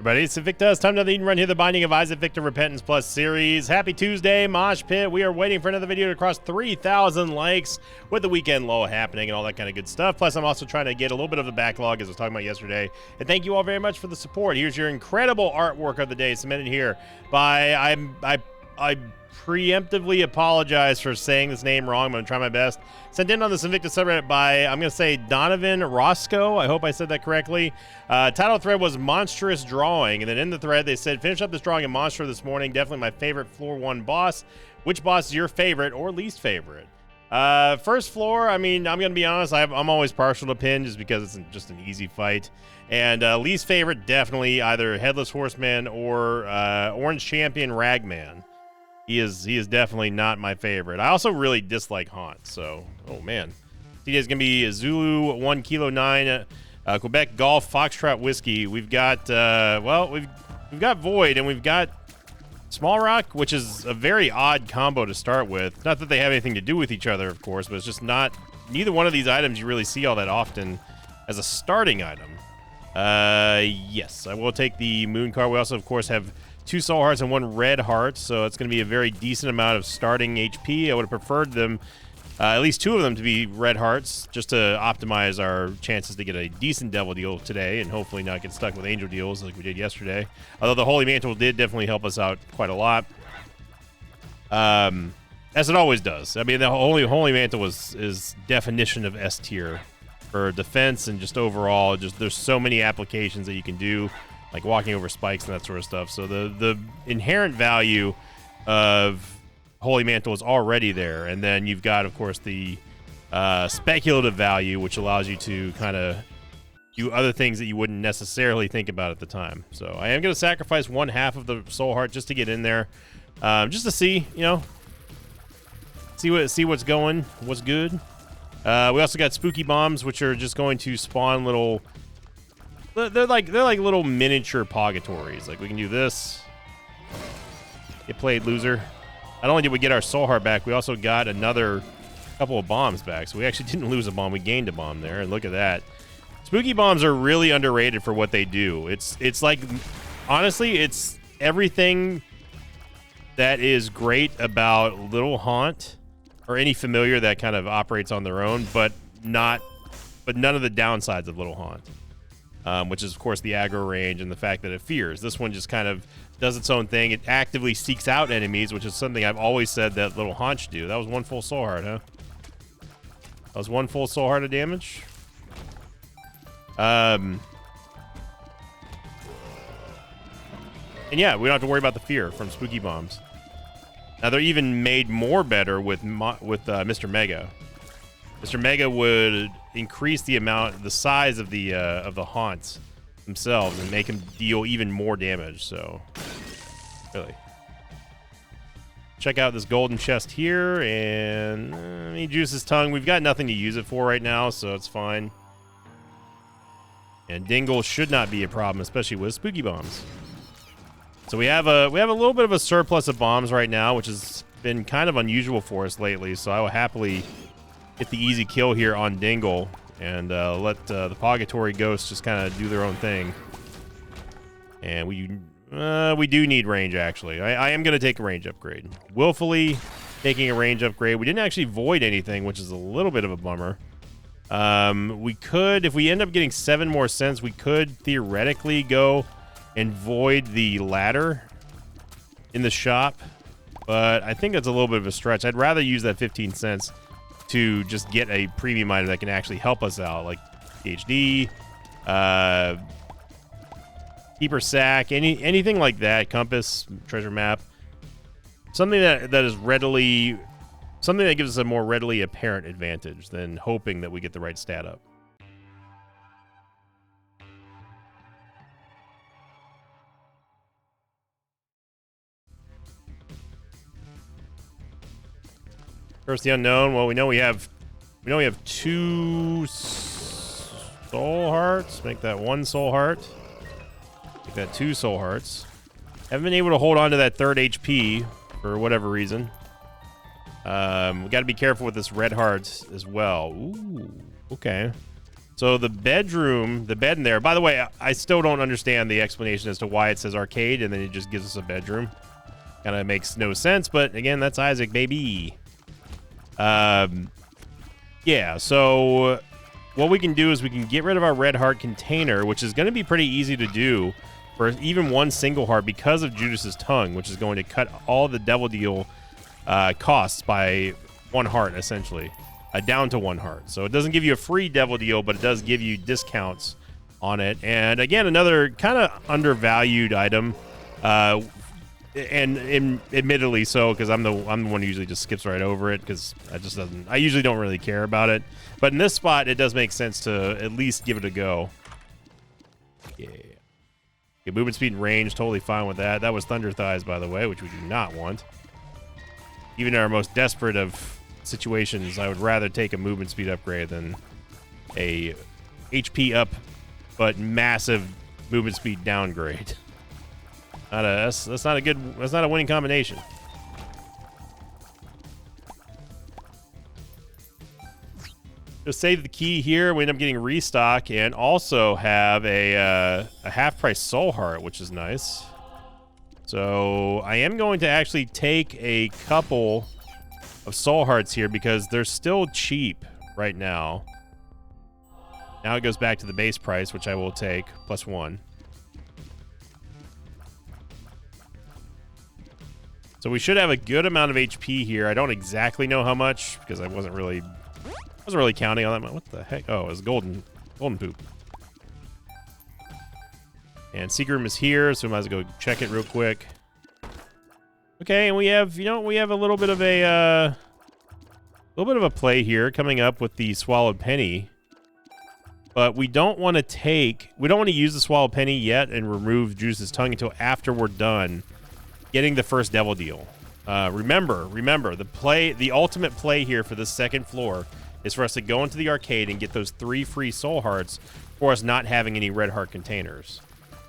Everybody, it's Invicta. It's time to Eden Run here, the Binding of Isaac Victor Repentance Plus series. Happy Tuesday, Mosh Pit. We are waiting for another video to cross 3,000 likes with the weekend low happening and all that kind of good stuff. Plus, I'm also trying to get a little bit of the backlog, as I was talking about yesterday. And thank you all very much for the support. Here's your incredible artwork of the day, submitted here by I preemptively apologize for saying this name wrong. I'm going to try my best. Sent in on this Invicta subreddit by, I'm going to say, Donovan Roscoe. I hope I said that correctly. Title thread was Monstrous Drawing. And then in the thread, they said, finish up this drawing of Monster this morning. Definitely my favorite floor 1 boss. Which boss is your favorite or least favorite? First floor, I mean, I'm going to be honest. I'm always partial to Pin just because it's just an easy fight. And least favorite, definitely either Headless Horseman or Orange Champion Ragman. He is definitely not my favorite. I also really dislike Haunt, so, oh man. Today is going to be Zulu 1 Kilo 9, Quebec Golf Foxtrot Whiskey. We've got, well, we've got Void and we've got Small Rock, which is a very odd combo to start with. Not that they have anything to do with each other, of course, but it's just not, neither one of these items you really see all that often as a starting item. Yes, I will take the Moon card. We also, of course, have 2 soul hearts and 1 red heart, so it's going to be a very decent amount of starting HP. I would have preferred them, at least 2 of them, to be red hearts, just to optimize our chances to get a decent devil deal today, and hopefully not get stuck with angel deals like we did yesterday. Although the Holy Mantle did definitely help us out quite a lot, as it always does. I mean, the Holy Mantle is definition of S tier for defense and just overall. Just there's so many applications that you can do, like walking over spikes and that sort of stuff. So the inherent value of Holy Mantle is already there. And then you've got, of course, the speculative value, which allows you to kind of do other things that you wouldn't necessarily think about at the time. So I am going to sacrifice 1/2 of the soul heart just to get in there, just to see, you know, see what's going, what's good. We also got spooky bombs, which are just going to spawn little. They're like little miniature purgatories. Like we can do this. Get played, loser. Not only did we get our soul heart back, we also got another couple of bombs back. So we actually didn't lose a bomb. We gained a bomb there. And look at that. Spooky bombs are really underrated for what they do. It's like, honestly, it's everything that is great about Little Haunt or any familiar that kind of operates on their own, but none of the downsides of Little Haunt. Which is, of course, the aggro range and the fact that it fears. This one just kind of does its own thing. It actively seeks out enemies, which is something I've always said that Little Haunt should do. That was 1 full soul heart, huh? That was 1 full soul heart of damage. And yeah, we don't have to worry about the fear from spooky bombs. Now, they're even made more better with Mr. Mega. Mr. Mega would increase the size of the haunts themselves and make him deal even more damage. So, really, check out this golden chest here, and he juices tongue. We've got nothing to use it for right now, so it's fine. And Dingle should not be a problem, especially with spooky bombs. So we have a little bit of a surplus of bombs right now, which has been kind of unusual for us lately. So I will happily get the easy kill here on Dingle and let the Purgatory Ghosts just kind of do their own thing. And we do need range, actually. I am going to take a range upgrade. Willfully taking a range upgrade. We didn't actually void anything, which is a little bit of a bummer. We could, if we end up getting 7 more cents, we could theoretically go and void the ladder in the shop. But I think that's a little bit of a stretch. I'd rather use that 15 cents to just get a premium item that can actually help us out, like PhD, Keeper Sack, anything like that, Compass, Treasure Map, something that is readily, something that gives us a more readily apparent advantage than hoping that we get the right stat up. Curse the Unknown. Well, we know we have 2 soul hearts. Make that 1 soul heart. Make that 2 soul hearts. Haven't been able to hold on to that 3rd HP for whatever reason. We got to be careful with this red heart as well. Ooh, okay. So the bedroom, the bed in there. By the way, I still don't understand the explanation as to why it says arcade and then it just gives us a bedroom. Kind of makes no sense, but again, that's Isaac, baby. Yeah, so what we can do is we can get rid of our red heart container, which is going to be pretty easy to do for even one single heart because of Judas's tongue, which is going to cut all the Devil Deal costs by 1 heart, essentially, down to 1 heart. So it doesn't give you a free Devil Deal, but it does give you discounts on it. And again, another kind of undervalued item. And admittedly so, because I'm the one who usually just skips right over it because I usually don't really care about it. But in this spot, it does make sense to at least give it a go. Yeah. Okay, movement speed and range, totally fine with that. That was Thunder Thighs, by the way, which we do not want. Even in our most desperate of situations, I would rather take a movement speed upgrade than a HP up, but massive movement speed downgrade. That's not a winning combination. Just save the key here. We end up getting restock and also have a half-price soul heart, which is nice. So I am going to actually take a couple of soul hearts here because they're still cheap right now. Now it goes back to the base price, which I will take, +1. So we should have a good amount of HP here. I don't exactly know how much because I wasn't really counting on that. What the heck? Oh, it was golden poop. And secret room is here, so we might as well go check it real quick. Okay, and we have, we have a little bit of a play here coming up with the Swallowed Penny. But we don't want to use the Swallowed Penny yet and remove Judas's tongue until after we're done getting the first Devil Deal. Remember, the ultimate play here for the second floor is for us to go into the arcade and get those 3 free soul hearts for us not having any red heart containers.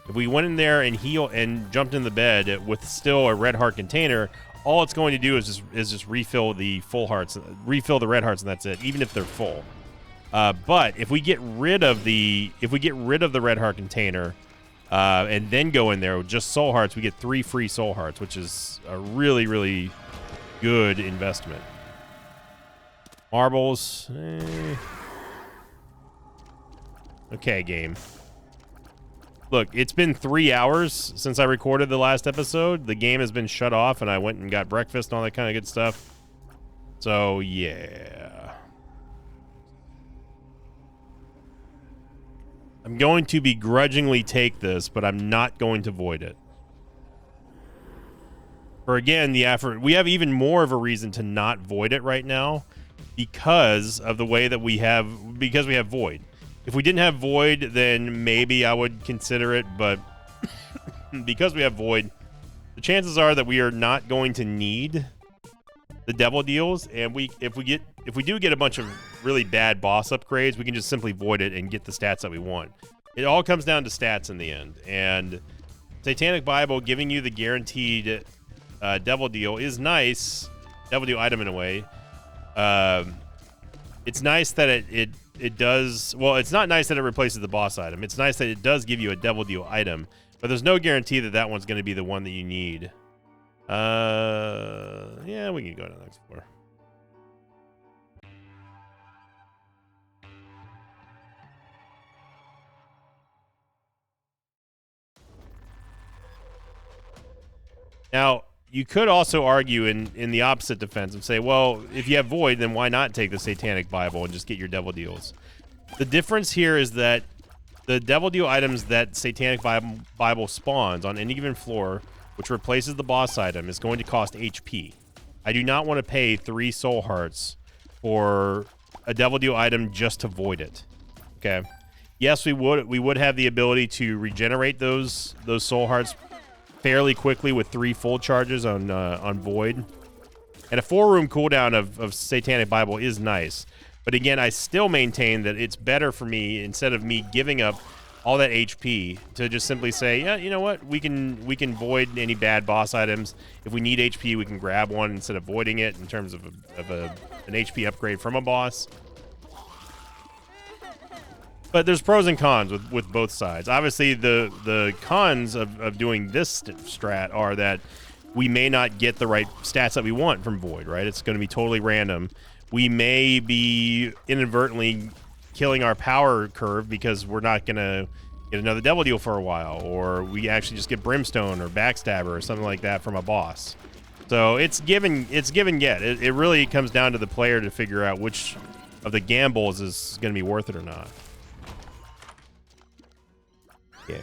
If we went in there and jumped in the bed with still a red heart container, all it's going to do is just refill the full hearts, refill the red hearts, and that's it, even if they're full. But if we get rid of the red heart container, and then go in there with just soul hearts, we get 3 free soul hearts, which is a really, really good investment. Marbles. Okay, game. Look, it's been 3 hours since I recorded the last episode. The game has been shut off, and I went and got breakfast and all that kind of good stuff. So, yeah. I'm going to begrudgingly take this, but I'm not going to void it. For again, we have even more of a reason to not void it right now because of the way that we have void. If we didn't have void, then maybe I would consider it, but because we have void, the chances are that we are not going to need the Devil Deals, and if we do get a bunch of really bad boss upgrades, we can just simply void it and get the stats that we want. It all comes down to stats in the end, and Satanic Bible giving you the guaranteed Devil Deal is nice. Devil Deal item in a way. It's nice that it does, well, it's not nice that it replaces the boss item. It's nice that it does give you a Devil Deal item, but there's no guarantee that that one's going to be the one that you need. Yeah, we can go to the next floor. Now, you could also argue in the opposite defense and say, well, if you have Void, then why not take the Satanic Bible and just get your Devil Deals? The difference here is that the Devil Deal items that Satanic Bible spawns on any given floor, which replaces the boss item, is going to cost HP. I do not want to pay 3 soul hearts for a Devil Deal item just to void it. Okay. Yes, we would have the ability to regenerate those soul hearts fairly quickly with 3 full charges on void. And a 4-room cooldown of Satanic Bible is nice. But again, I still maintain that it's better for me, instead of me giving up all that HP, to just simply say, yeah, you know what, we can void any bad boss items. If we need HP, we can grab one instead of voiding it in terms of an HP upgrade from a boss. But there's pros and cons with both sides. Obviously, the cons of doing this strat are that we may not get the right stats that we want from Void, right? It's going to be totally random. We may be inadvertently killing our power curve because we're not going to get another Devil Deal for a while, or we actually just get Brimstone or Backstabber or something like that from a boss. So it's give and get. It really comes down to the player to figure out which of the gambles is going to be worth it or not. Yeah.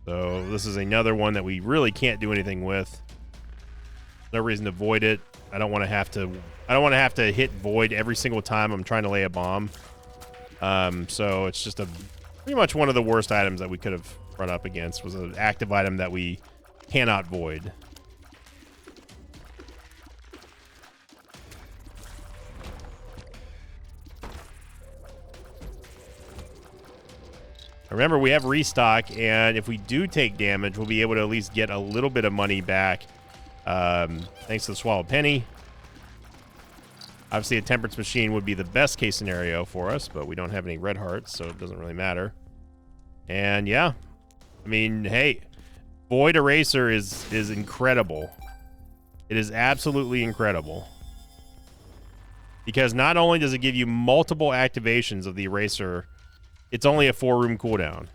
So this is another one that we really can't do anything with. No reason to void it. I don't want to have to hit void every single time I'm trying to lay a bomb. So it's just pretty much one of the worst items that we could have run up against, was an active item that we cannot void. Remember, we have restock, and if we do take damage, we'll be able to at least get a little bit of money back, thanks to the Swallowed Penny. Obviously, a Temperance Machine would be the best case scenario for us, but we don't have any red hearts, so it doesn't really matter. And yeah, I mean, hey, Void Eraser is incredible. It is absolutely incredible. Because not only does it give you multiple activations of the Eraser, it's only a 4-room cooldown.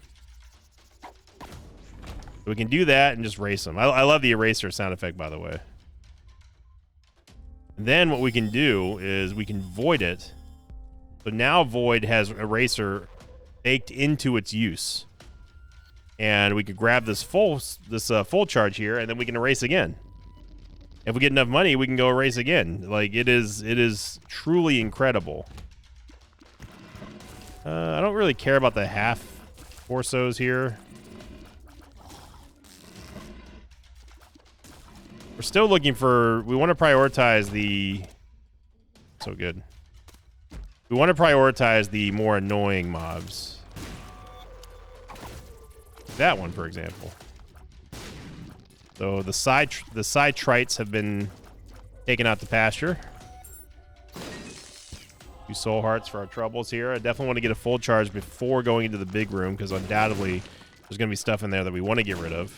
We can do that and just race them. I love the Eraser sound effect, by the way. And then what we can do is we can void it. So now Void has Eraser baked into its use. And we could grab this full charge here, and then we can erase again. If we get enough money, we can go erase again. Like, it is truly incredible. I don't really care about the half torsos here. We're still looking for... We want to prioritize the... So good. We want to prioritize the more annoying mobs. That one, for example. So the side trites have been taken out to pasture. 2 soul hearts for our troubles here. I definitely want to get a full charge before going into the big room, because undoubtedly there's going to be stuff in there that we want to get rid of.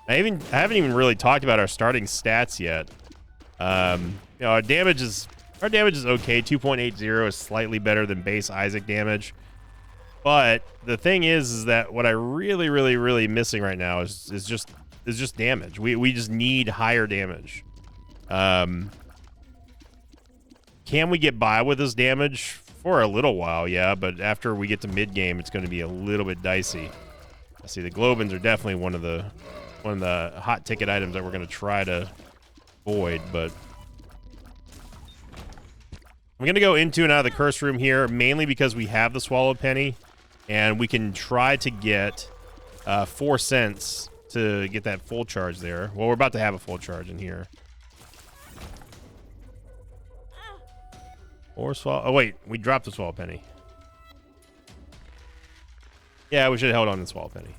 I haven't even really talked about our starting stats yet. You know, our damage is okay. 2.80 is slightly better than base Isaac damage. But the thing is that what I really missing right now is just damage. We just need higher damage. Can we get by with this damage for a little while? Yeah, but after we get to mid game, it's going to be a little bit dicey. I see the Globins are definitely one of the hot ticket items that we're going to try to void, but I'm going to go into and out of the curse room here, mainly because we have the Swallowed Penny, and we can try to get 4 cents to get that full charge there. Well, we're about to have a full charge in here. Or swallow. Oh wait, we dropped the Swallowed Penny. Yeah, we should have held on to the Swallowed Penny.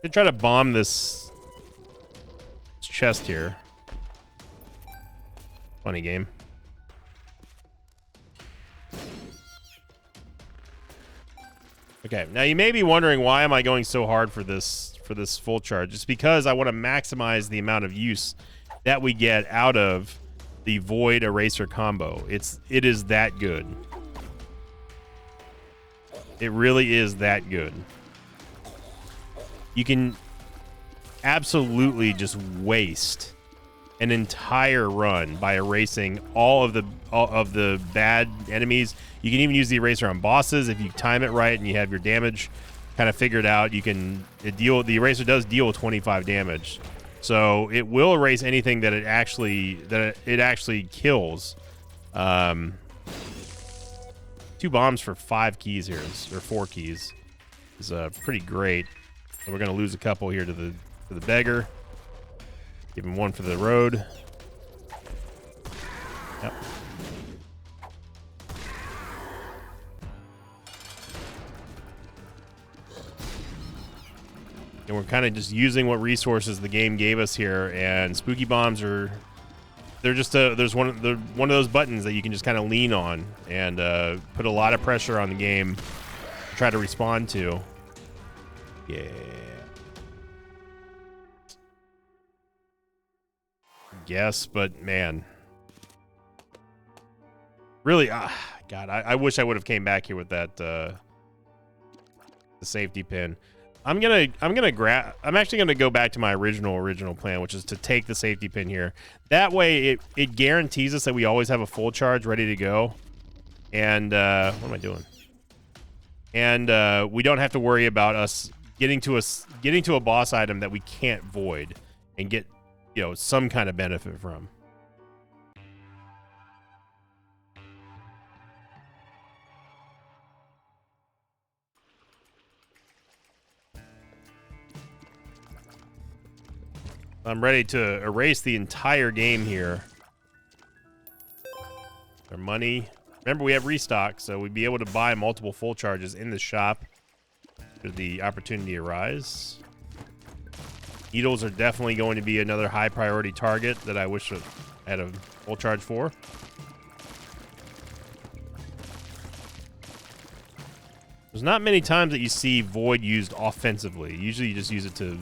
Should try to bomb this chest here. Funny game. Okay, now you may be wondering, why am I going so hard for this full charge? It's because I want to maximize the amount of use that we get out of the Void Eraser combo. It is that good. It really is that good. You can absolutely just waste an entire run by erasing all of the bad enemies. You can even use the eraser on bosses if you time it right and you have your damage kind of figured out. You can the eraser does deal 25 damage. So it will erase anything that it actually kills. 2 bombs for 5 keys here, or 4 keys, is pretty great. So we're gonna lose a couple here to the beggar. Give him 1 for the road. Yep. And we're kind of just using what resources the game gave us here, and spooky bombs are there's one of those buttons that you can just kind of lean on and put a lot of pressure on the game to try to respond to. Yeah. Yes, but man, really, God, I wish I would have came back here with that the safety pin. I'm actually gonna go back to my original plan, which is to take the safety pin here. That way, it guarantees us that we always have a full charge ready to go. And what am I doing? And we don't have to worry about us getting to a boss item that we can't void and get, you know, some kind of benefit from. I'm ready to erase the entire game here. Our money. Remember, we have restock, so we'd be able to buy multiple full charges in the shop should the opportunity arise. Needles are definitely going to be another high priority target that I wish I had a full charge for. There's not many times that you see Void used offensively. Usually you just use it to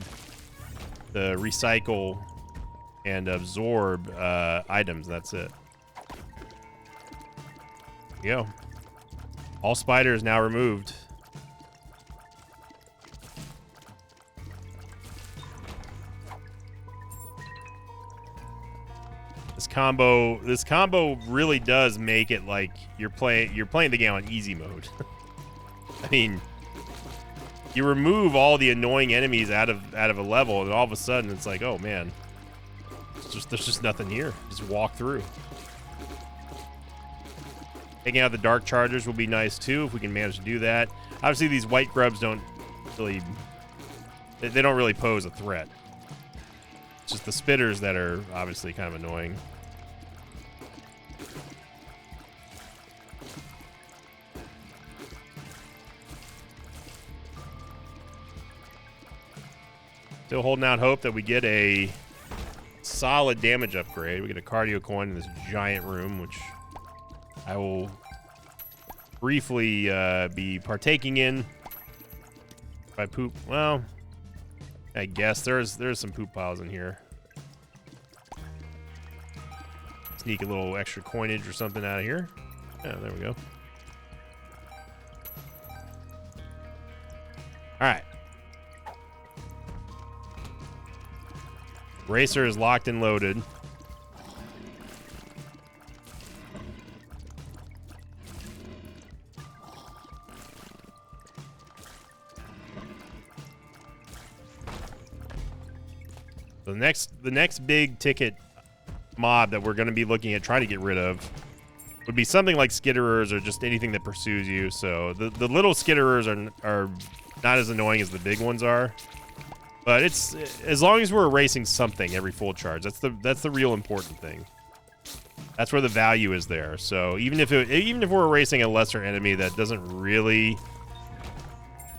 recycle and absorb items. That's it. There you go. All spiders now removed. This combo really does make it like you're playing the game on easy mode. I mean, you remove all the annoying enemies out of a level, and all of a sudden it's like, oh man, there's just nothing here. Just walk through. Taking out the dark chargers will be nice too if we can manage to do that. Obviously, these white grubs don't really pose a threat. It's just the spitters that are obviously kind of annoying. Still holding out hope that we get a solid damage upgrade. We get a cardio coin in this giant room, which I will briefly be partaking in. If I poop, well, I guess there's some poop piles in here. Sneak a little extra coinage or something out of here. Yeah, there we go. All right. Racer is locked and loaded. The next big ticket mob that we're going to be looking at trying to get rid of would be something like skitterers or just anything that pursues you. So the little skitterers are not as annoying as the big ones are. But it's as long as we're erasing something every full charge, that's the real important thing. That's where the value is there. So even if we're erasing a lesser enemy that doesn't really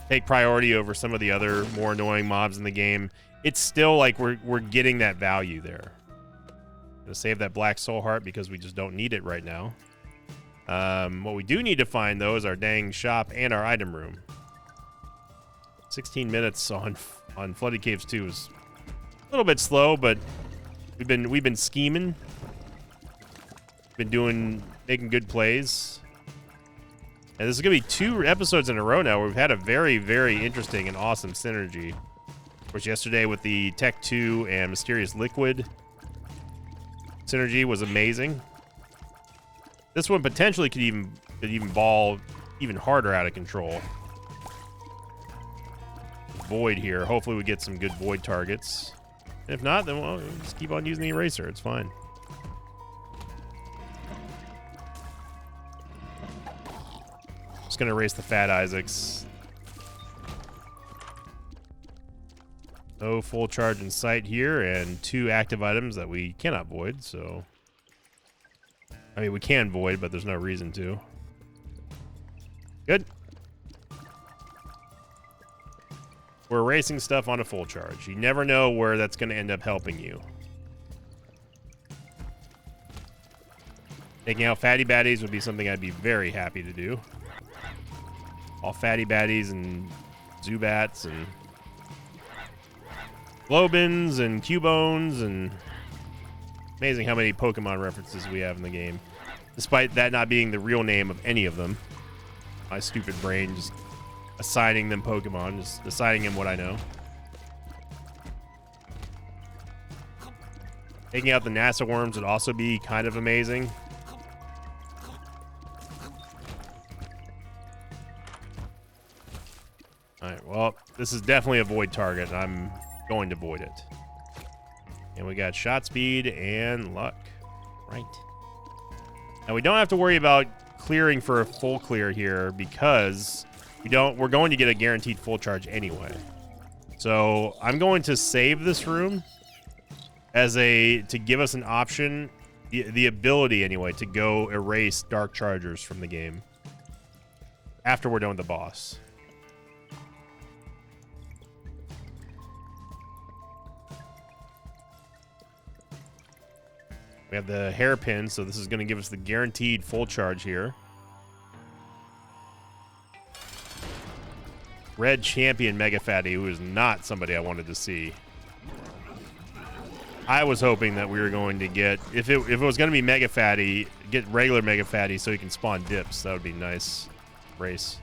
take priority over some of the other more annoying mobs in the game, it's still like we're getting that value there. Gonna save that black soul heart because we just don't need it right now. What we do need to find though is our dang shop and our item room. 16 minutes on Flooded Caves 2 is a little bit slow, but we've been scheming. Making good plays. And this is gonna be 2 episodes in a row now where we've had a very, very interesting and awesome synergy. Of course, yesterday with the Tech 2 and Mysterious Liquid synergy was amazing. This one potentially could even ball even harder out of control. Void here. Hopefully we get some good void targets. If not, then we'll just keep on using the eraser. It's fine. Just gonna erase the Fat Isaacs. No full charge in sight here, and 2 active items that we cannot void, so... I mean, we can void, but there's no reason to. Good. We're erasing stuff on a full charge. You never know where that's going to end up helping you. Taking out fatty baddies would be something I'd be very happy to do. All fatty baddies and Zubats and Globins and Cubones, and amazing how many Pokemon references we have in the game, despite that not being the real name of any of them. My stupid brain just assigning them Pokemon, just assigning them what I know. Taking out the NASA worms would also be kind of amazing. Alright, well, this is definitely a void target. I'm going to void it. And we got shot speed and luck. Right. Now we don't have to worry about clearing for a full clear here because we're going to get a guaranteed full charge anyway. So I'm going to save this room to give us an option, the ability anyway, to go erase Dark Chargers from the game after we're done with the boss. We have the hairpin, so this is going to give us the guaranteed full charge here. Red Champion Mega Fatty, who is not somebody I wanted to see. I was hoping that we were going to get, if it was going to be Mega Fatty, get regular Mega Fatty so he can spawn dips. That would be nice. Race.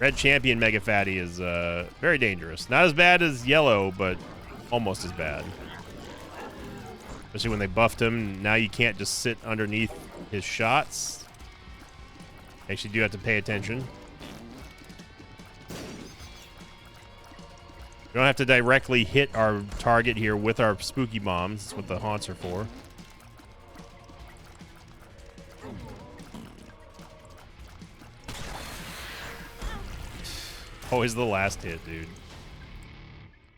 Red Champion Mega Fatty is very dangerous. Not as bad as Yellow, but almost as bad. Especially when they buffed him. Now you can't just sit underneath his shots. Actually do have to pay attention. We don't have to directly hit our target here with our spooky bombs. That's what the haunts are for. Always the last hit, dude.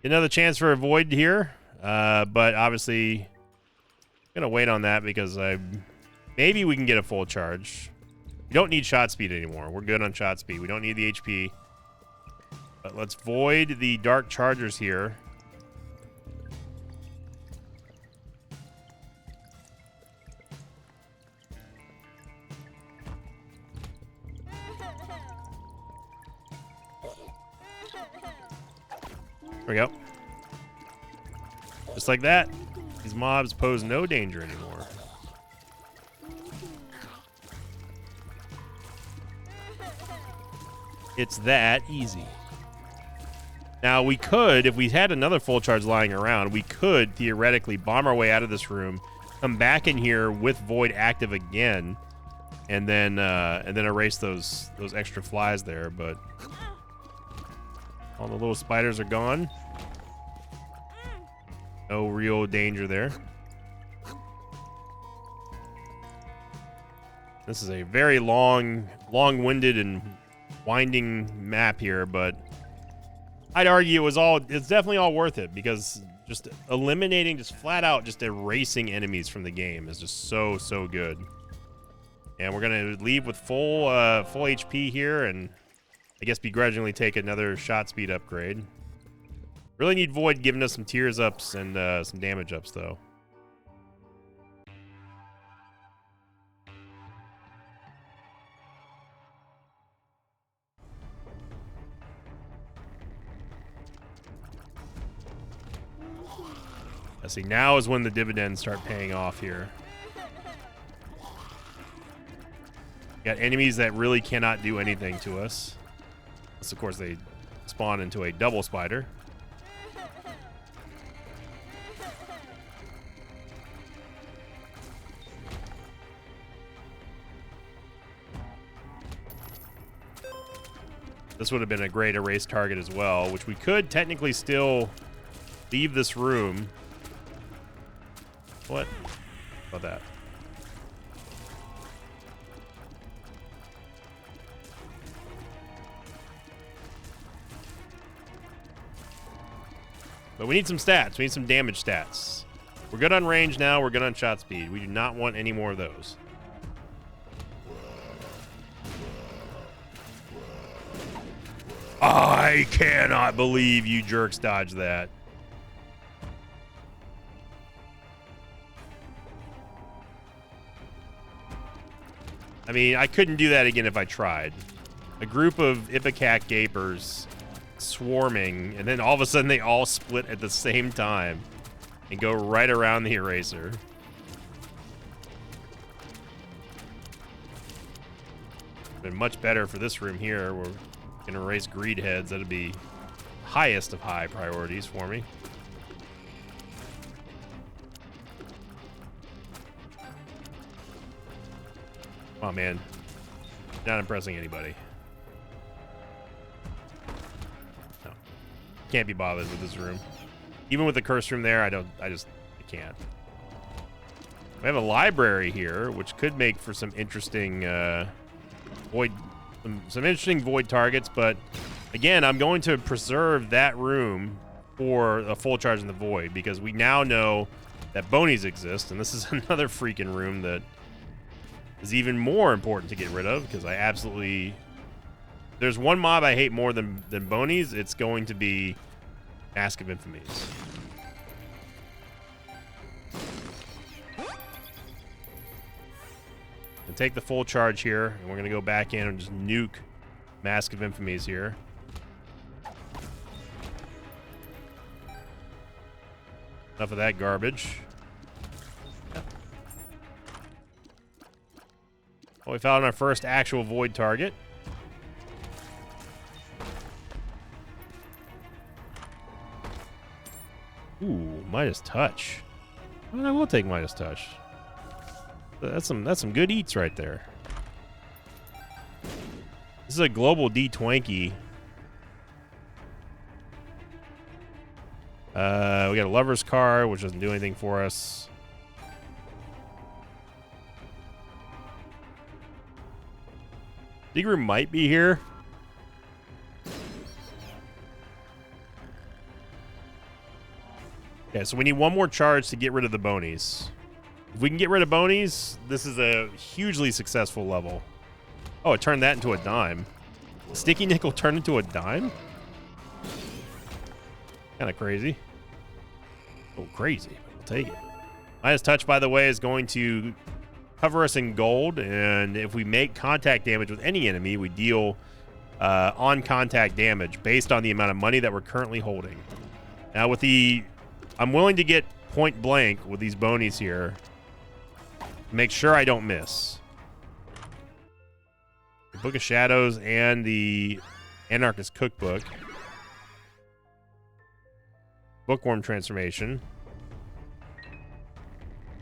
Another chance for a void here. But obviously gonna wait on that because maybe we can get a full charge. We don't need shot speed anymore. We're good on shot speed. We don't need the HP. But let's void the Dark Chargers here. There we go. Just like that. These mobs pose no danger anymore. It's that easy. Now, we could, if we had another full charge lying around, we could theoretically bomb our way out of this room, come back in here with Void active again, and then erase those extra flies there. But all the little spiders are gone. No real danger there. This is a very long-winded and winding map here, but I'd argue it's definitely all worth it because just eliminating, just flat out, just erasing enemies from the game is just so good. And we're gonna leave with full HP here, and I guess begrudgingly take another shot speed upgrade. Really need Void giving us some tears ups and some damage ups though. Let's see, now is when the dividends start paying off here. Got enemies that really cannot do anything to us. Unless, of course, they spawn into a double spider. This would have been a great erase target as well, which we could technically still leave this room. What? How about that? But we need some stats. We need some damage stats. We're good on range now. We're good on shot speed. We do not want any more of those. I cannot believe you jerks dodged that. I mean, I couldn't do that again if I tried. A group of Ipecac Gapers swarming, and then all of a sudden they all split at the same time and go right around the eraser. Been much better for this room here. We're gonna erase greed heads. That'd be highest of high priorities for me. Oh man, not impressing anybody. No, can't be bothered with this room. Even with the curse room there, I can't. We have a library here, which could make for some interesting void, some interesting void targets. But again, I'm going to preserve that room for a full charge in the void because we now know that bonies exist, and this is another freaking room that is even more important to get rid of because I absolutely... There's one mob I hate more than bonies. It's going to be Mask of Infamies. And take the full charge here, and we're going to go back in and just nuke Mask of Infamies here. Enough of that garbage. Well, we found our first actual void target. Ooh, Midas Touch. Well, I will take Midas Touch. That's some good eats right there. This is a global D-Twanky. We got a Lover's Card, which doesn't do anything for us. Digru might be here. Okay, so we need one more charge to get rid of the bonies. If we can get rid of bonies, this is a hugely successful level. Oh, it turned that into a dime. Sticky Nickel turned into a dime? Kind of crazy. Oh, crazy. We'll take it. Midas Touch, by the way, is going to cover us in gold, and if we make contact damage with any enemy, we deal on contact damage based on the amount of money that we're currently holding. Now, with the... I'm willing to get point blank with these bonies here. Make sure I don't miss. The Book of Shadows and the Anarchist Cookbook. Bookworm Transformation.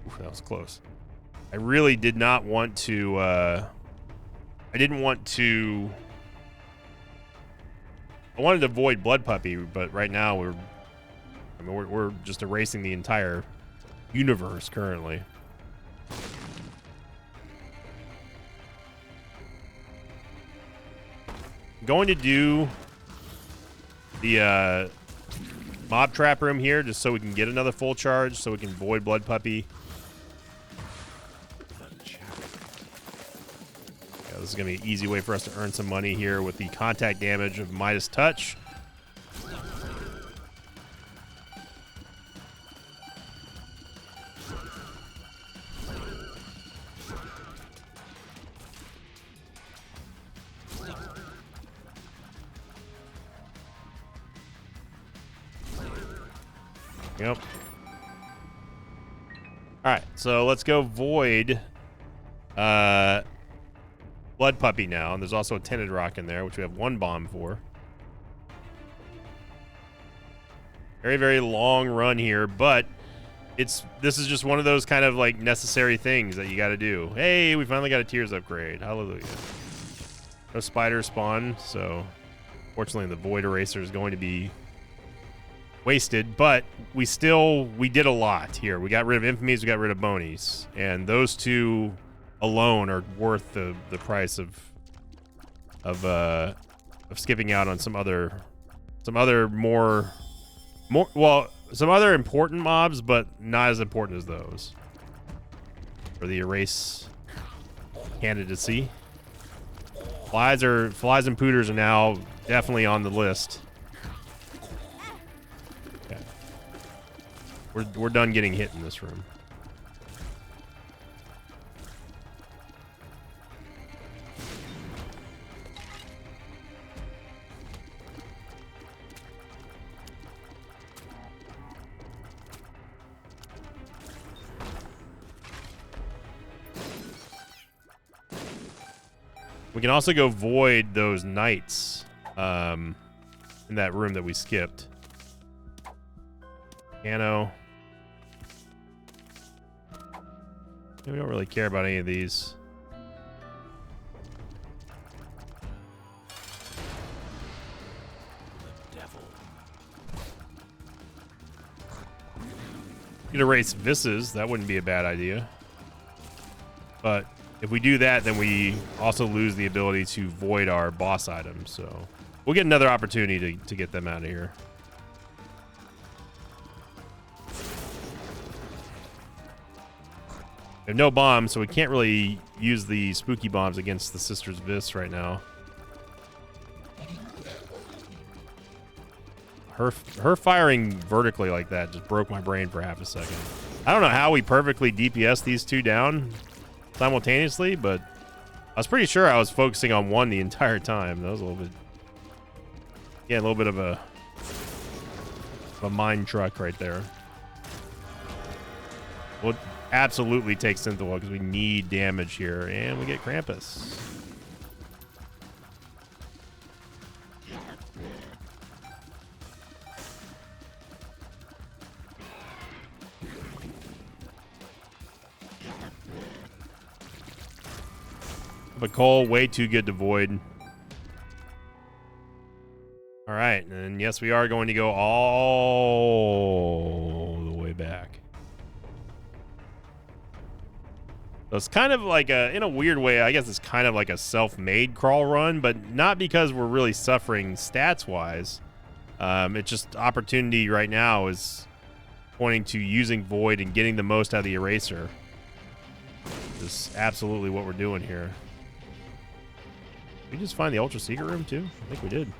Oof, that was close. I really did not want to, I didn't want to... I wanted to avoid Blood Puppy, but right now we're just erasing the entire universe currently. Going to do the mob trap room here just so we can get another full charge, so we can void Blood Puppy. Yeah, this is going to be an easy way for us to earn some money here with the contact damage of Midas Touch. Yep. Alright, so let's go void Blood Puppy now. And there's also a Tinted Rock in there, which we have one bomb for. Very, very long run here, but this is just one of those kind of like necessary things that you got to do. Hey, we finally got a Tears upgrade. Hallelujah. No spider spawn, so fortunately the Void Eraser is going to be wasted, but we did a lot here. We got rid of Infamies, we got rid of bonies, and those two alone are worth the price of skipping out on some other important mobs, but not as important as those for the erase candidacy. Flies and Pooters are now definitely on the list. We're done getting hit in this room. We can also go void those knights in that room that we skipped. Piano. We don't really care about any of these. Could erase Visses. That wouldn't be a bad idea. But if we do that, then we also lose the ability to void our boss items. So we'll get another opportunity to get them out of here. We have no bombs, so we can't really use the spooky bombs against the Sisters Vis right now. Her firing vertically like that just broke my brain for half a second. I don't know how we perfectly DPS these two down simultaneously, but I was pretty sure I was focusing on one the entire time. That was a little bit, yeah, a little bit of a mine truck right there. We'll absolutely take Synthwall because we need damage here, and we get Krampus. But Cole, way too good to void. All right, and yes, we are going to go all the way back. So it's kind of like a, in a weird way, I guess it's kind of like a self-made crawl run, but not because we're really suffering stats-wise. It's just opportunity right now is pointing to using void and getting the most out of the eraser. This is absolutely what we're doing here. Did we just find the Ultra Secret Room too? I think we did.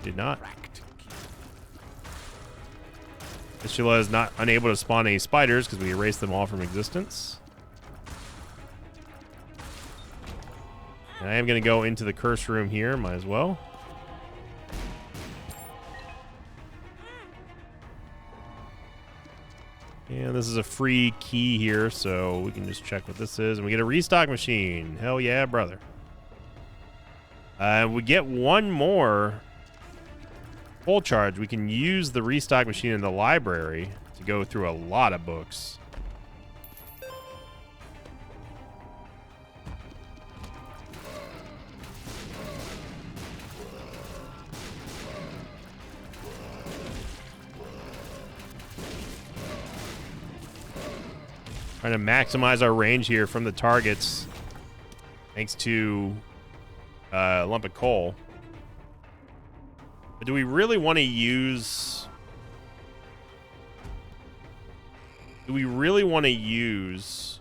Did not. Ishila is not unable to spawn any spiders because we erased them all from existence. And I am going to go into the curse room here. Might as well. And this is a free key here, so we can just check what this is. And we get a restock machine. Hell yeah, brother. We get one more full charge. We can use the restock machine in the library to go through a lot of books. Trying to maximize our range here from the targets, thanks to a lump of coal. But do we really want to use? Do we really want to use?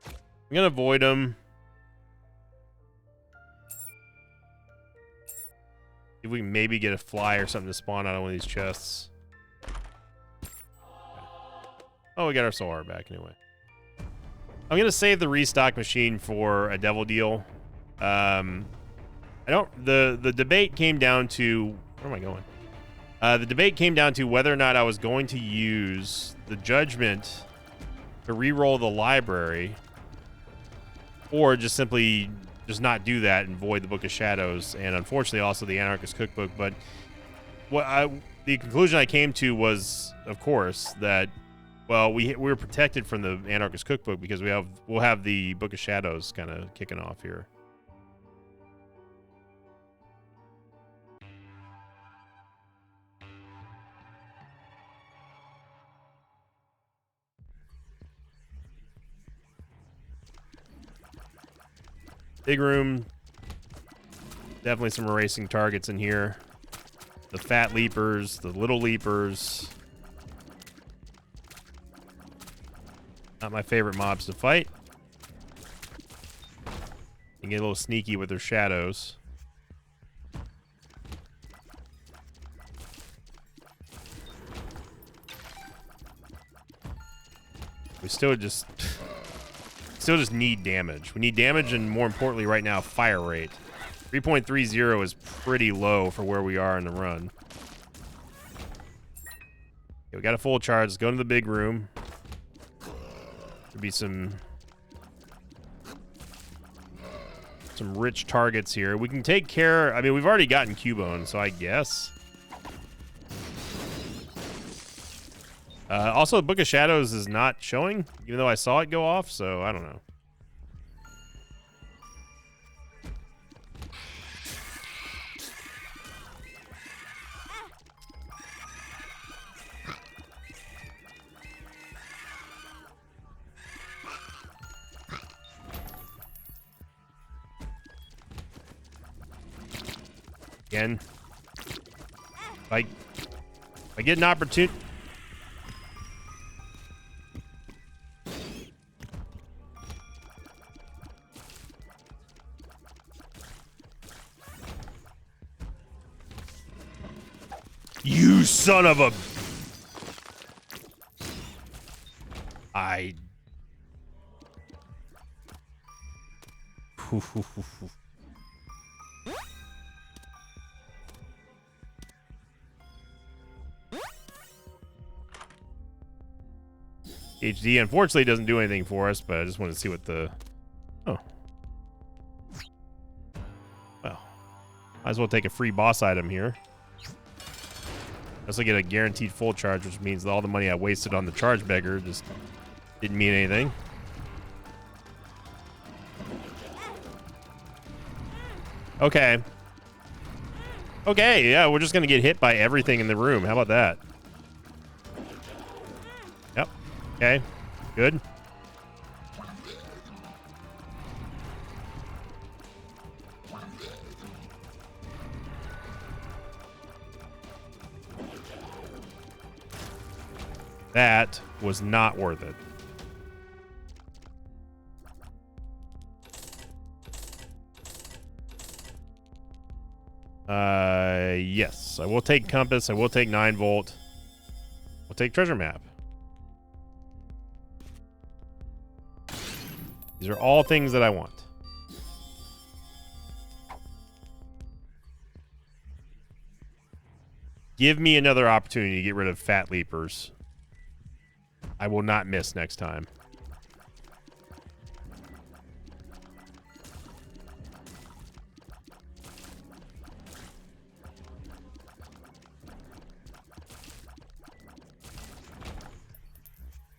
I'm gonna avoid them. If we can maybe get a fly or something to spawn out of one of these chests. Oh, we got our solar back anyway. I'm gonna save the restock machine for a devil deal. The debate came down to, where am I going? The debate came down to whether or not I was going to use the judgment to re-roll the library, or just simply just not do that and void the Book of Shadows, and unfortunately also the Anarchist Cookbook. But the conclusion I came to was, of course, that, well, we're protected from the Anarchist Cookbook because we'll have the Book of Shadows kind of kicking off here. Big room. Definitely some erasing targets in here. The fat leapers, the little leapers. Not my favorite mobs to fight. You get a little sneaky with their shadows. We still just need damage. We need damage, and more importantly right now, fire rate. 3.30 is pretty low for where we are in the run. Okay, we got a full charge. Let's go into the big room. There'll be some rich targets here. We can take care. I mean, we've already gotten Cubone, so I guess. Also, the Book of Shadows is not showing, even though I saw it go off, so I don't know. Again, if I get an opportunity. You son of a... HD unfortunately doesn't do anything for us, but I just wanted to see what the... Oh. Well. Might as well take a free boss item here. I also get a guaranteed full charge, which means that all the money I wasted on the charge beggar just didn't mean anything. Okay. Okay, yeah, we're just gonna get hit by everything in the room. How about that? Yep. Okay. Good. That was not worth it. Yes. I will take compass. I will take 9-volt. We'll take treasure map. These are all things that I want. Give me another opportunity to get rid of fat leapers. I will not miss next time.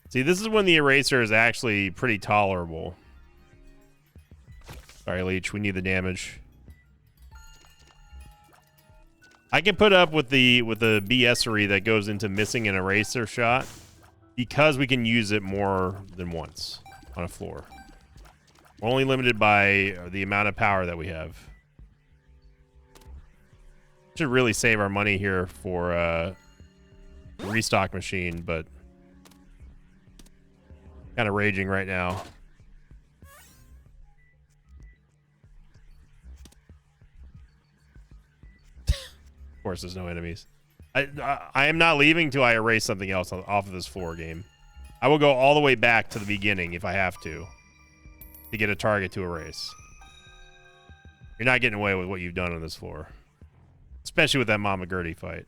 See, this is when the eraser is actually pretty tolerable. Sorry, Leech. We need the damage. I can put up with the BS-ery that goes into missing an eraser shot because we can use it more than once on a floor. We're only limited by the amount of power that we have. Should really save our money here for a restock machine, but kind of raging right now. Of course, there's no enemies. I am not leaving till I erase something else off of this floor game. I will go all the way back to the beginning if I have to get a target to erase. You're not getting away with what you've done on this floor. Especially with that Mama Gertie fight.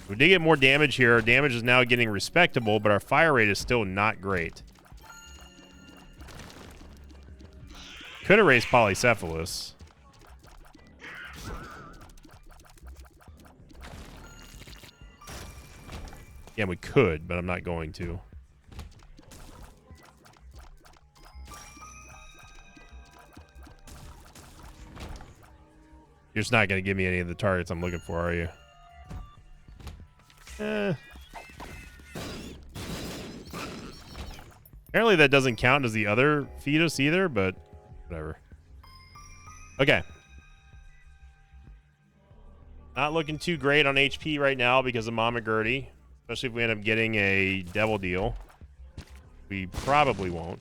We did get more damage here. Our damage is now getting respectable, but our fire rate is still not great. Could erase Polycephalus. Yeah, we could, but I'm not going to. You're just not going to give me any of the targets I'm looking for, are you? Apparently that doesn't count as the other fetus either, but whatever. Okay. Not looking too great on HP right now because of Mama Gertie. Especially if we end up getting a devil deal. We probably won't.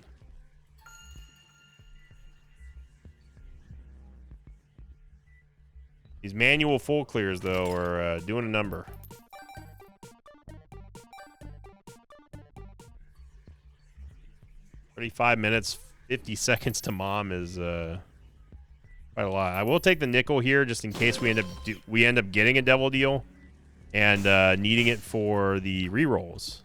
These manual full clears, though, are doing a number. 35 minutes, 50 seconds to mom is Quite a lot. I will take the nickel here just in case we end up getting a double deal and needing it for the rerolls.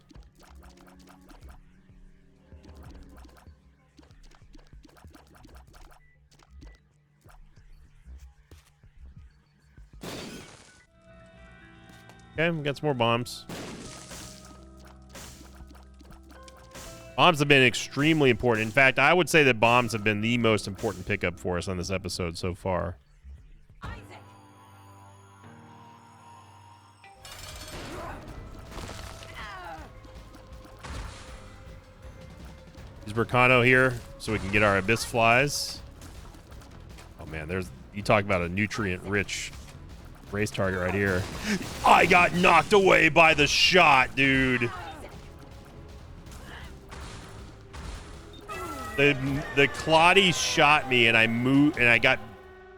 Okay, we got some more bombs. Bombs have been extremely important. In fact, I would say that bombs have been the most important pickup for us on this episode so far. Use Berkano here so we can get our Abyss Flies. Oh man, you talk about a nutrient-rich race target right here. I got knocked away by the shot, dude. The Claudie shot me and I moved and I got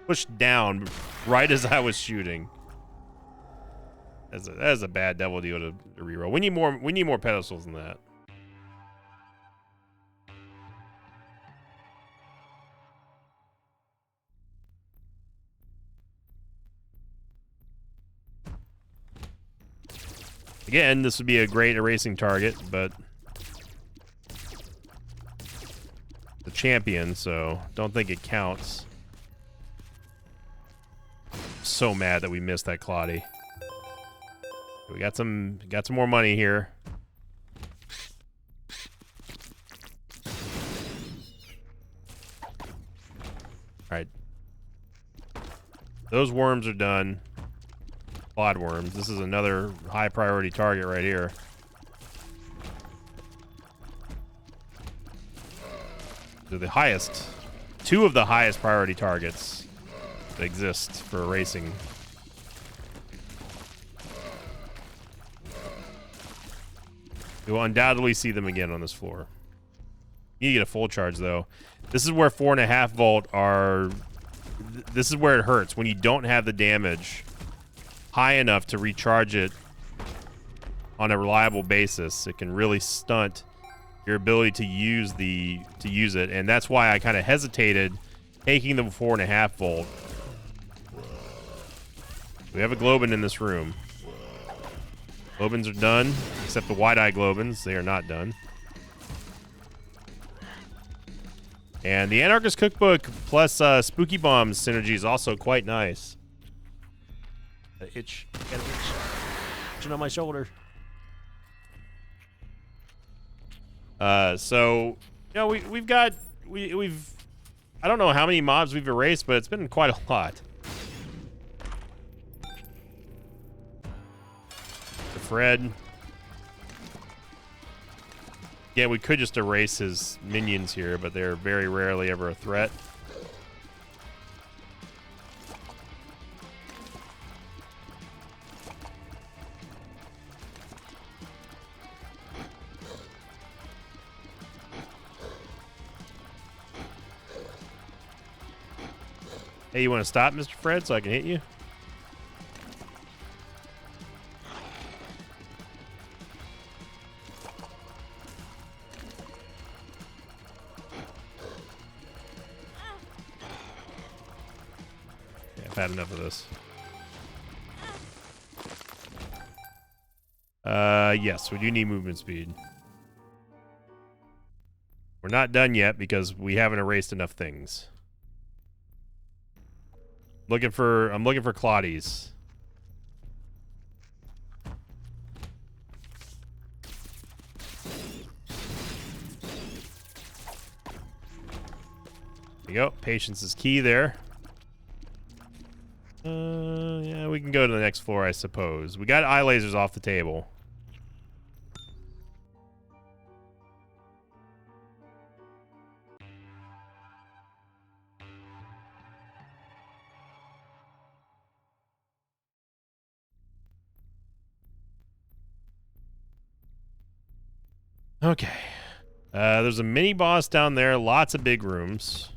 pushed down right as I was shooting. That's a bad double deal to reroll. We need more pedestals than that. Again, this would be a great erasing target, but the champion, so don't think it counts. So mad that we missed that Claudie. We got some more money here. Alright. Those worms are done. Quad worms. This is another high priority target right here. They're the highest. Two of the highest priority targets that exist for racing. You will undoubtedly see them again on this floor. You need to get a full charge though. This is where 4.5 volt are. This is where it hurts when you don't have the damage high enough to recharge it on a reliable basis. It can really stunt your ability to use it, and that's why I kind of hesitated taking the 4.5 volt. We have a Globin in this room. Globins are done, except the wide-eye Globins. They are not done. And the Anarchist Cookbook plus Spooky Bombs synergy is also quite nice. Itch. Got an itch. Itching on my shoulder. So, you know, we've I don't know how many mobs we've erased, but it's been quite a lot. The Fred. Yeah, we could just erase his minions here, but they're very rarely ever a threat. Hey, you want to stop, Mr. Fred, so I can hit you? Yeah, I've had enough of this. Yes, we do need movement speed. We're not done yet because we haven't erased enough things. I'm looking for Claudies. There you go. Patience is key there. Yeah, we can go to the next floor, I suppose. We got eye lasers off the table. Okay. There's a mini boss down there. Lots of big rooms.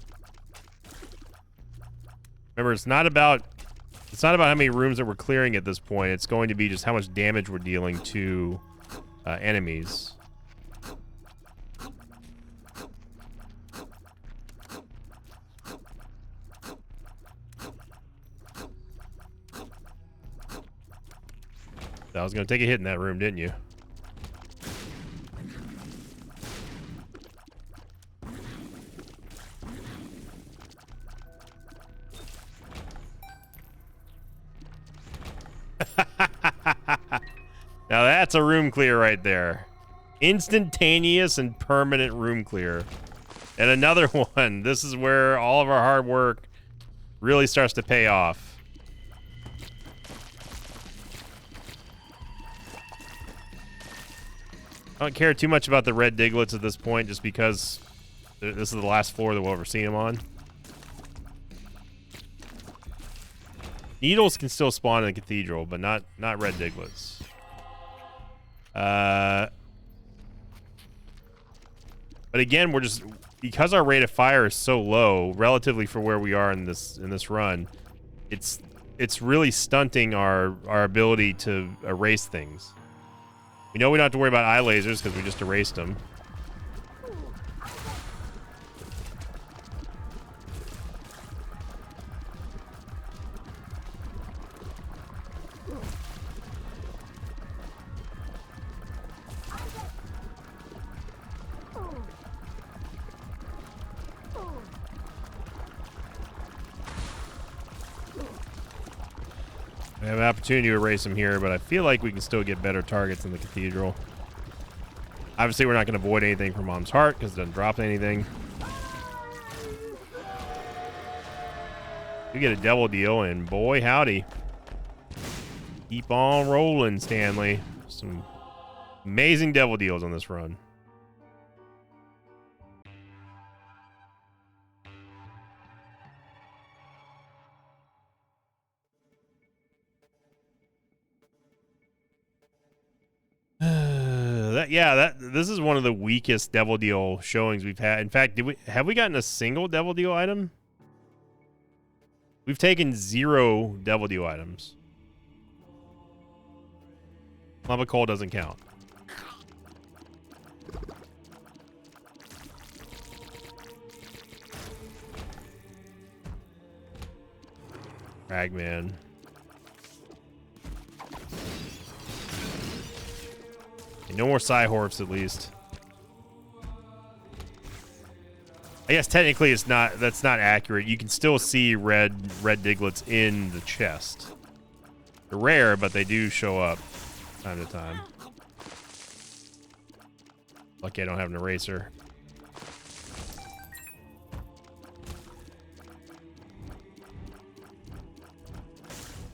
Remember, it's not about how many rooms that we're clearing at this point. It's going to be just how much damage we're dealing to enemies. I was going to take a hit in that room, didn't you? Now that's a room clear right there. Instantaneous and permanent room clear. And another one. This is where all of our hard work really starts to pay off. I don't care too much about the red Diglets at this point, just because this is the last floor that we'll ever see them on. Needles can still spawn in the cathedral, but not red Diglets. But again, we're just, because our rate of fire is so low relatively for where we are in this run, it's really stunting our ability to erase things. We know we don't have to worry about eye lasers because we just erased them. We have an opportunity to erase them here, but I feel like we can still get better targets in the cathedral. Obviously, we're not going to avoid anything from Mom's Heart because it doesn't drop anything. We get a double deal, and boy, howdy. Keep on rolling, Stanley. Some amazing devil deals on this run. This is one of the weakest devil deal showings we've had. In fact, have we gotten a single devil deal item? We've taken 0 devil deal items. Lava coal doesn't count. Ragman. No more Psyhorfs, at least. I guess technically that's not accurate. You can still see red Diglets in the chest. They're rare, but they do show up time to time. Lucky I don't have an eraser.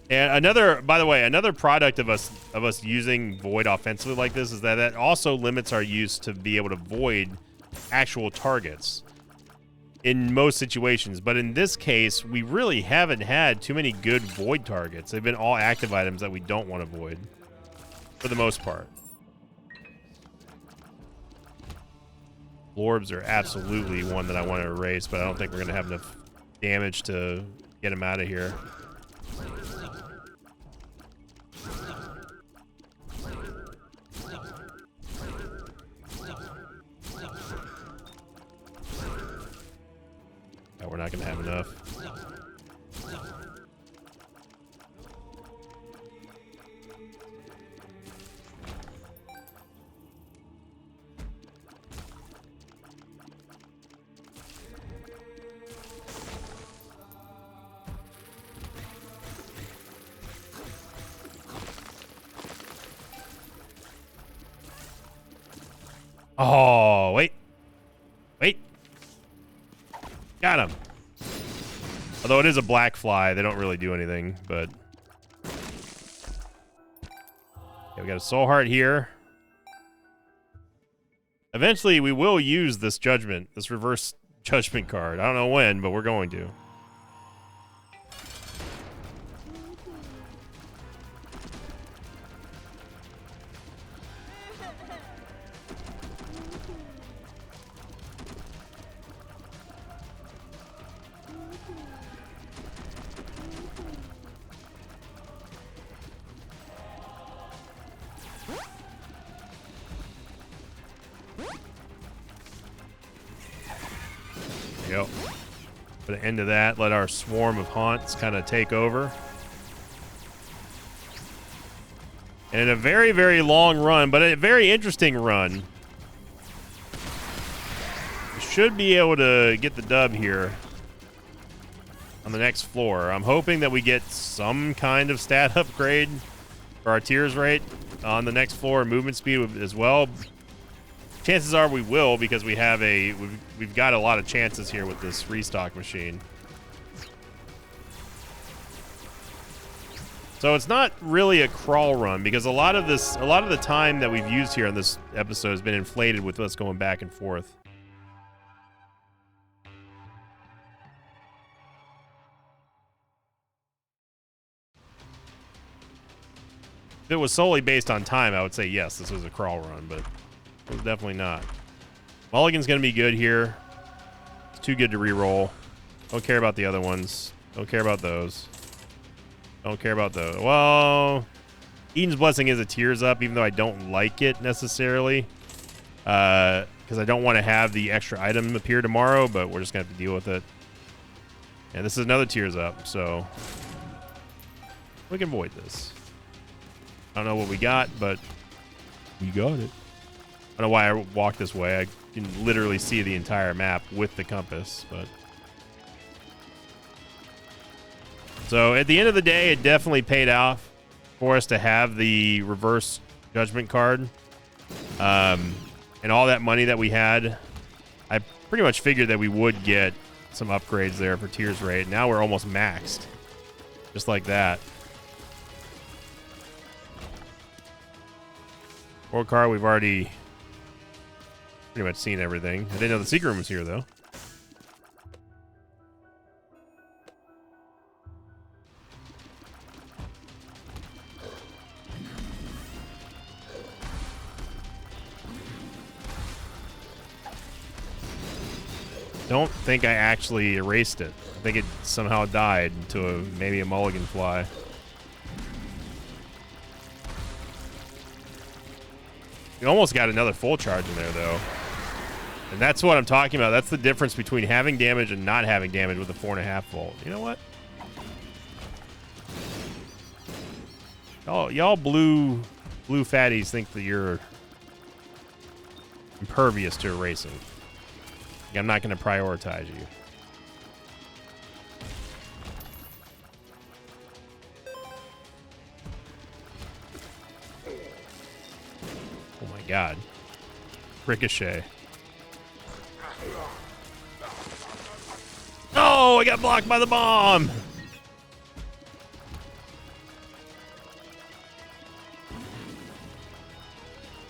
And by the way, another product of us using Void offensively like this is that it also limits our use to be able to void actual targets in most situations. But in this case, we really haven't had too many good void targets. They've been all active items that we don't want to void for the most part. Orbs are absolutely one that I want to erase, but I don't think we're going to have enough damage to get them out of here. We're not going to have enough. Oh, wait. Wait. Got him. Although it is a black fly, they don't really do anything, but... Okay, we got a soul heart here. Eventually, we will use this judgment, this reverse judgment card. I don't know when, but we're going to. Go. Put an end to that. Let our swarm of haunts kind of take over. And a very, very long run, but a very interesting run. We should be able to get the dub here on the next floor. I'm hoping that we get some kind of stat upgrade for our tears rate on the next floor and movement speed as well. Chances are we will, because we have we've got a lot of chances here with this restock machine. So it's not really a crawl run, because a lot of the time that we've used here on this episode has been inflated with us going back and forth. If it was solely based on time, I would say yes, this was a crawl run, but it was definitely not. Mulligan's going to be good here. It's too good to re-roll. Don't care about the other ones. Don't care about those. Don't care about those. Well, Eden's Blessing is a tears up, even though I don't like it necessarily. Because I don't want to have the extra item appear tomorrow, but we're just going to have to deal with it. And this is another tears up, so we can avoid this. I don't know what we got, but we got it. I don't know why I walked this way. I can literally see the entire map with the compass, but... So at the end of the day, it definitely paid off for us to have the reverse judgment card. And all that money that we had, I pretty much figured that we would get some upgrades there for tears rate. Now we're almost maxed. Just like that. World card, we've already pretty much seen everything. I didn't know the secret room was here, though. Don't think I actually erased it. I think it somehow died to maybe a mulligan fly. We almost got another full charge in there, though. And that's what I'm talking about. That's the difference between having damage and not having damage with a 4.5 volt. You know what? Y'all blue fatties think that you're impervious to erasing. I'm not going to prioritize you. Oh my god. Ricochet. Oh, I got blocked by the bomb! Where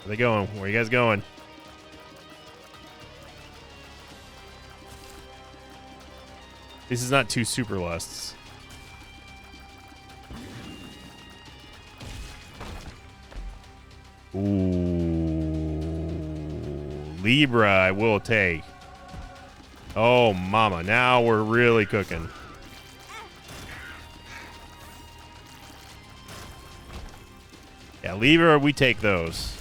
are they going? Where are you guys going? This is not two super lusts. Ooh. Libra, I will take. Oh, mama. Now we're really cooking. Yeah, Libra, we take those.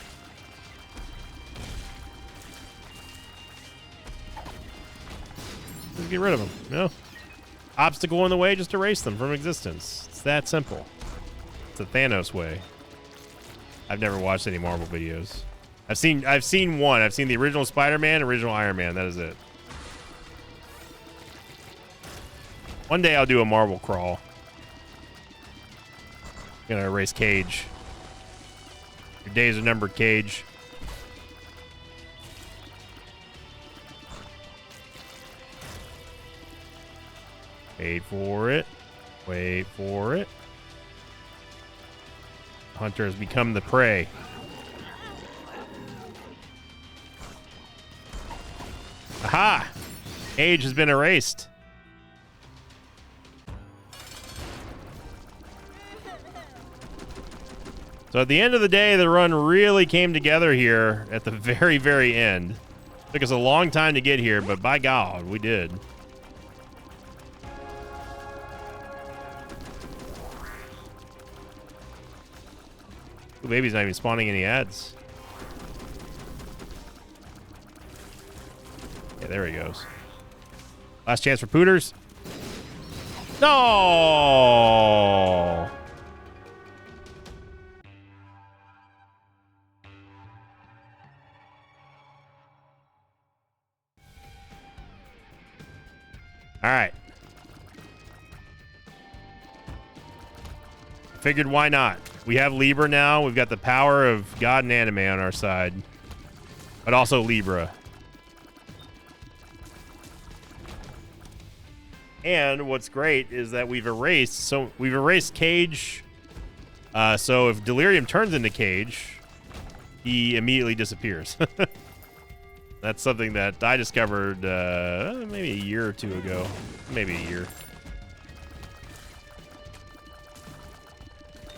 Let's get rid of them. No. Obstacle in the way, just erase them from existence. It's that simple. It's the Thanos way. I've never watched any Marvel videos. I've seen one. I've seen the original Spider-Man, original Iron Man. That is it. One day I'll do a Marvel crawl. I'm gonna erase Cage. Your days are numbered, Cage. Wait for it. Wait for it. Hunter has become the prey. Aha! Age has been erased. So at the end of the day, the run really came together here at the very, very end. Took us a long time to get here, but by God, we did. Ooh, baby's not even spawning any ads. Yeah, there he goes. Last chance for Pooters. No! All right. Figured why not? We have Libra now. We've got the power of God and anime on our side. But also Libra. And what's great is that we've erased Cage. So if Delirium turns into Cage, he immediately disappears. That's something that I discovered maybe a year or two ago. Maybe a year.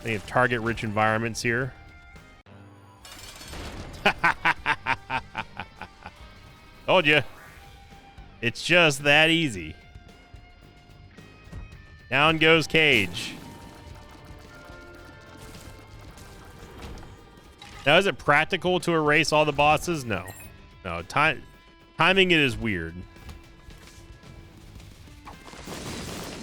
They have target-rich environments here. Told you. It's just that easy. Down goes Cage. Now, is it practical to erase all the bosses? No. No, timing it is weird.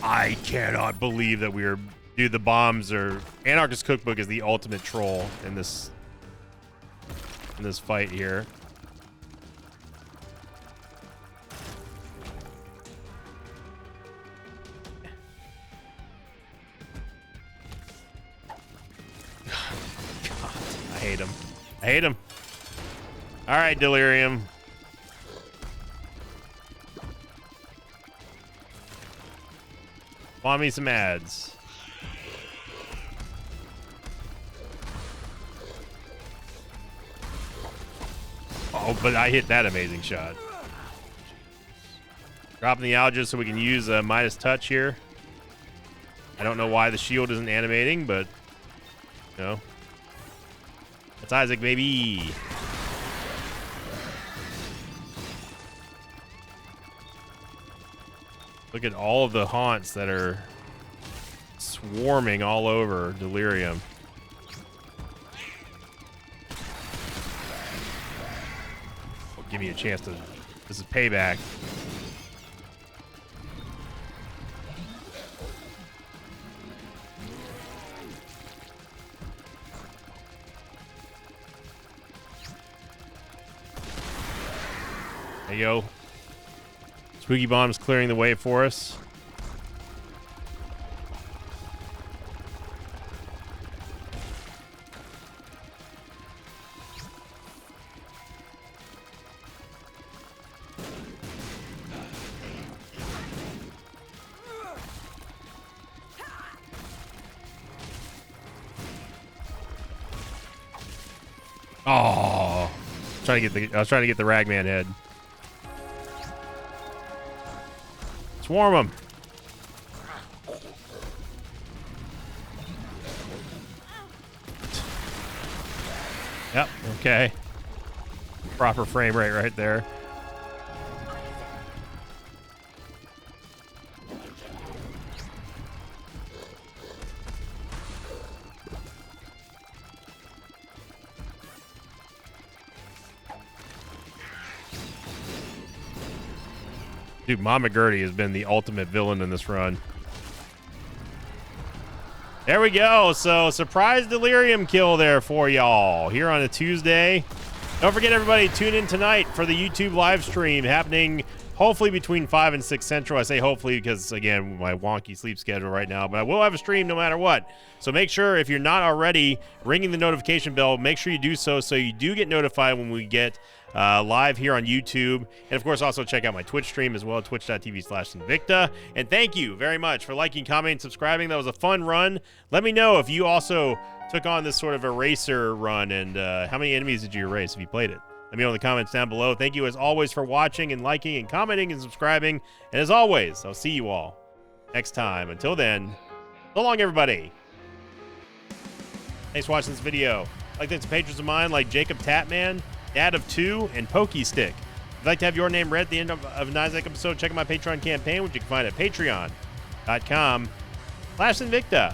I cannot believe that we are... Dude, the bombs are... Anarchist Cookbook is the ultimate troll in this fight here. God, I hate him. I hate him. All right, Delirium. Want me some ads. Oh, but I hit that amazing shot. Dropping the Algis so we can use a Midas Touch here. I don't know why the shield isn't animating, but, you know. That's Isaac, baby. Look at all of the haunts that are swarming all over Delirium. Well, give me a chance to... This is payback. There you go. Spooky Bomb's clearing the way for us. Oh, I was trying to get the Ragman head. Swarm them. Yep, okay. Proper frame rate right there. Dude, Mama Gertie has been the ultimate villain in this run. There we go. So, surprise Delirium kill there for y'all here on a Tuesday. Don't forget, everybody, tune in tonight for the YouTube live stream happening hopefully between 5 and 6 Central. I say hopefully because, again, my wonky sleep schedule right now. But I will have a stream no matter what. So make sure, if you're not already ringing the notification bell, make sure you do so you do get notified when we get live here on YouTube. And, of course, also check out my Twitch stream as well, twitch.tv/Sinvicta. And thank you very much for liking, commenting, subscribing. That was a fun run. Let me know if you also took on this sort of eraser run, and how many enemies did you erase if you played it. Let me know in the comments down below. Thank you, as always, for watching and liking and commenting and subscribing. And, as always, I'll see you all next time. Until then, so long, everybody. Thanks for watching this video. I'd like to thank some patrons of mine like Jacob Tatman, Dad of 2, and Pokey Stick. If you'd like to have your name read at the end of an Isaac episode, check out my Patreon campaign, which you can find at patreon.com/Sinvicta.